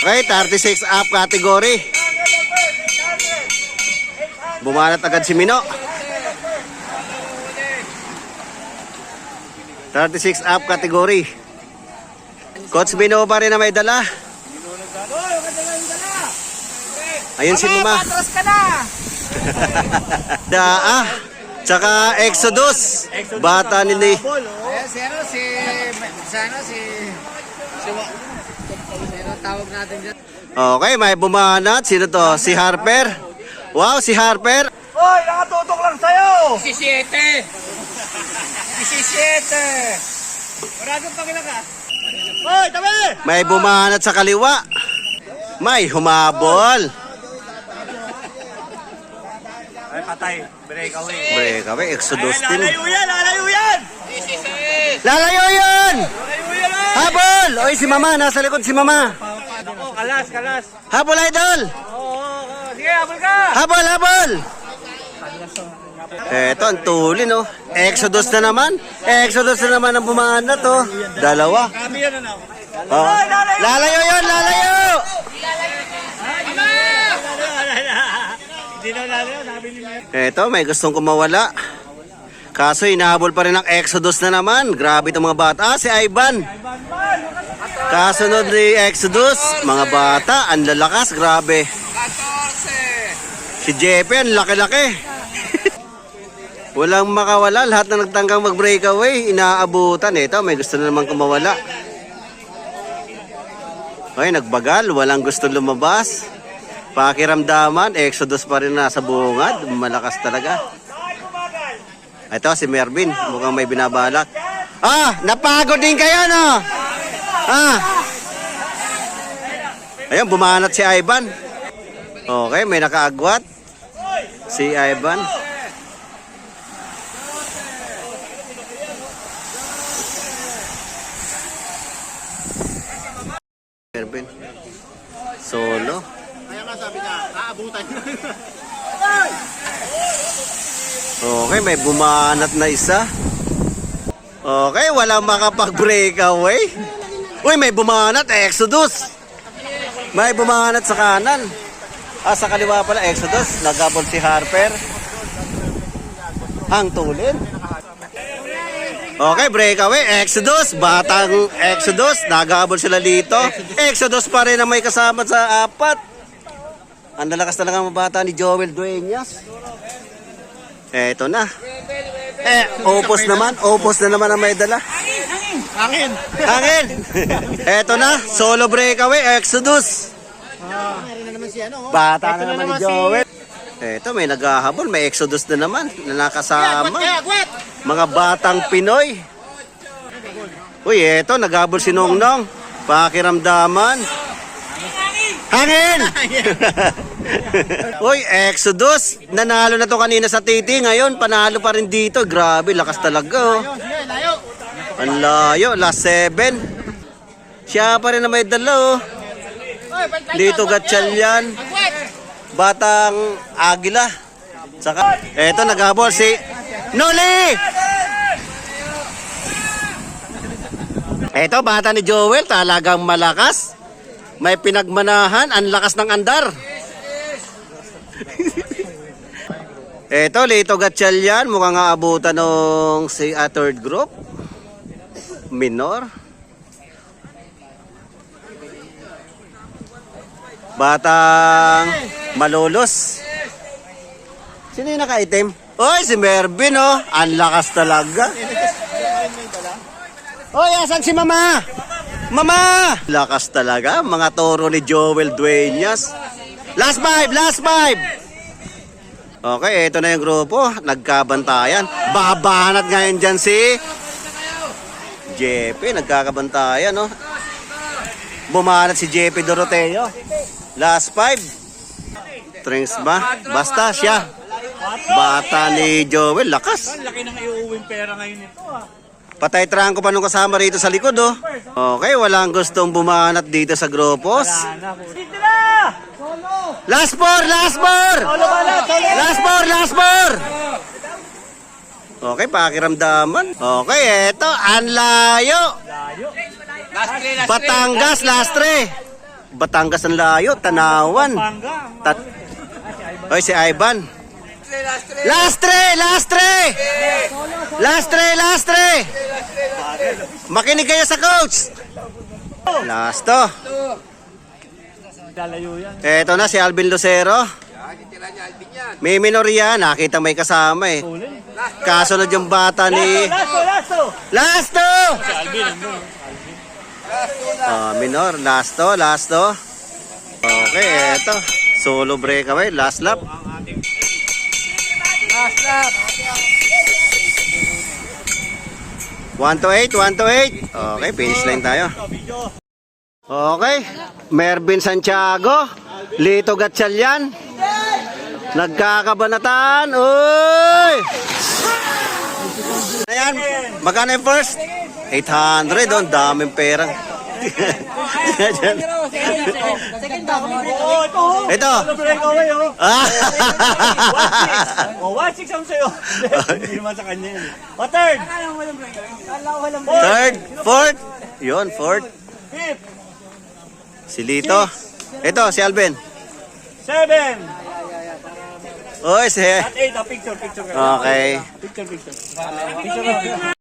Okay, 36 up category. Bumanat agad si Mino. 36 up category. Coach Mino pa rin na may dala. Ayun si Mama. Patras ka na! Daa. Tsaka Exodus. Bata ni Lee. Sino tawag natin dyan? Okay, may bumanat. Sino to? Si Harper. Wow, si Harper. Hoy, nakatutok lang sa'yo! 17! 17! Maradong pangila ka? Hoy, tabi! May bumanat sa kaliwa. May humabol. Ay, patay. Breakaway. Breakaway, Exodus Ay, team. lalayo yan! Lalayo yan! Lalayo yun! Lalayo yan! Ay! Habol! Oy, si Mama. Nasa likod si Mama. Ako, kalas, kalas. Habol, idol! Oo. Sige, habol ka! Habol, habol! Eto, ang tuli, no? Exodus na naman. Exodus na naman ang bumanat, oh. Dalawa. Kami yan, ano? Oh. Lalayo yun, lalayo! Hindi na lalayo, sabi ni Mayor. Eto, may gustong kumawala. Kaso inahabol pa rin ang Exodus na naman. Grabe itong mga bata. Ah, si Ivan. Kasunod ni Exodus, mga bata, ang lalakas, grabe. 14! Si Jeppe, ang laki-laki. Walang makawala, lahat na nagtanggang mag-breakaway, inaabutan. Ito, may gusto na naman kumawala. Okay, nagbagal, walang gusto lumabas. Pakiramdaman, Exodus pa rin nasa bungad, malakas talaga. Ito, si Mervin, mukhang may binabalak. Ah, napagod din kayo, no? Ah. Ayun, bumanat si Ivan. Okay, may nakaagwat. Si Ivan. Mervin. Solo. Kaya nga sabi niya, aabutan. Okay, may bumanat na isa. Okay, walang makapag-breakaway. Uy, may bumanat, Exodus. May bumanat sa kanan. Ah, sa kaliwa pala, Exodus. Nagabol si Harper. Ang tulin. Okay, breakaway. Exodus. Batang Exodus. Nagabol sila dito. Exodus pa rin na may kasama sa apat. Ang lalakas talaga ang bata ni Joel Dueñas. Eto na. Opos naman. Opos na naman ang may dala. Angin! Hangin! Eto na. Solo breakaway. Exodus. Bata na naman ni Joel. Eto, may naghahabol. May Exodus na naman na nakasama. Mga batang Pinoy. Uy, eto. Naghabol si Nongnong. Pakiramdaman. Hangin! Uy, Exodus. Nanalo na to kanina sa Titi. Ngayon, panalo pa rin dito. Grabe, lakas talaga. Oh. Ang layo. Last 7. Siya pa rin na may dala. Oh. Dito Gatchalian. Batang Agila. Saka, eto, naghabol si Noli! Eto, bata ni Joel. Talagang malakas. May pinagmanahan, ang lakas ng andar. Eto, Lito Gatchalian, mukhang aabutan ng si third group. Minor. Batang Malolos. Sino yung naka-item? Oy, si Mervin, oh. Ang lakas talaga. Oy, asan si Mama? Mama! Lakas talaga, mga toro ni Joel Dueñas. Last 5, last 5. Okay, ito na yung grupo. Nagkabantayan. Babanat ngayon dyan si Jeppe. Nagkakabantayan, no? Bumanat si Jeppe Doroteo. Last 5. Trings ba? Basta siya. Bata ni Joel. Lakas. Ang laki ng iuwing pera ngayon ito, ah. Patay trangko pa nung kasama rito sa likod, oh. Okay, walang gustong bumanat dito sa grupos. Dito na! Last 4, last 4! Last 4, last 4! Okay, pakiramdaman. Okay, eto, ang layo. Last 3, last 3. Batangas, last 3. Batangas ang layo, Tanawan. Pangga. Tat Oy, si Ivan. Last three. Last three. Makinig kayo sa coach. Last to. Lalayo yan. Eto na si Alvin Lucero. Titira niya, Alvin yan. May minorya, nakita may kasama eh. Tuloy. Kasunod yung bata ni... Lasto. Last to! Si Alvin, ano? Minor, last to. Okay, eto. Solo breakaway, last lap. Last lap. 1 to 8. Okay, finish line tayo. Okay, Mervin Santiago, Lito Gatchalian. Nagkakabanatan. Uy! Ayan, magkano yung first? 800, oh, daming pera. Ito. Breakaway, oh. Ah. Oh, 1-6 ang sa'yo. Hindi naman sa kanya yun. O, third. Third, fourth. Yun, fourth. Fifth. Si Lito. Ito, si Alvin. 7. Oy, si... At 8. Picture. Okay. Picture.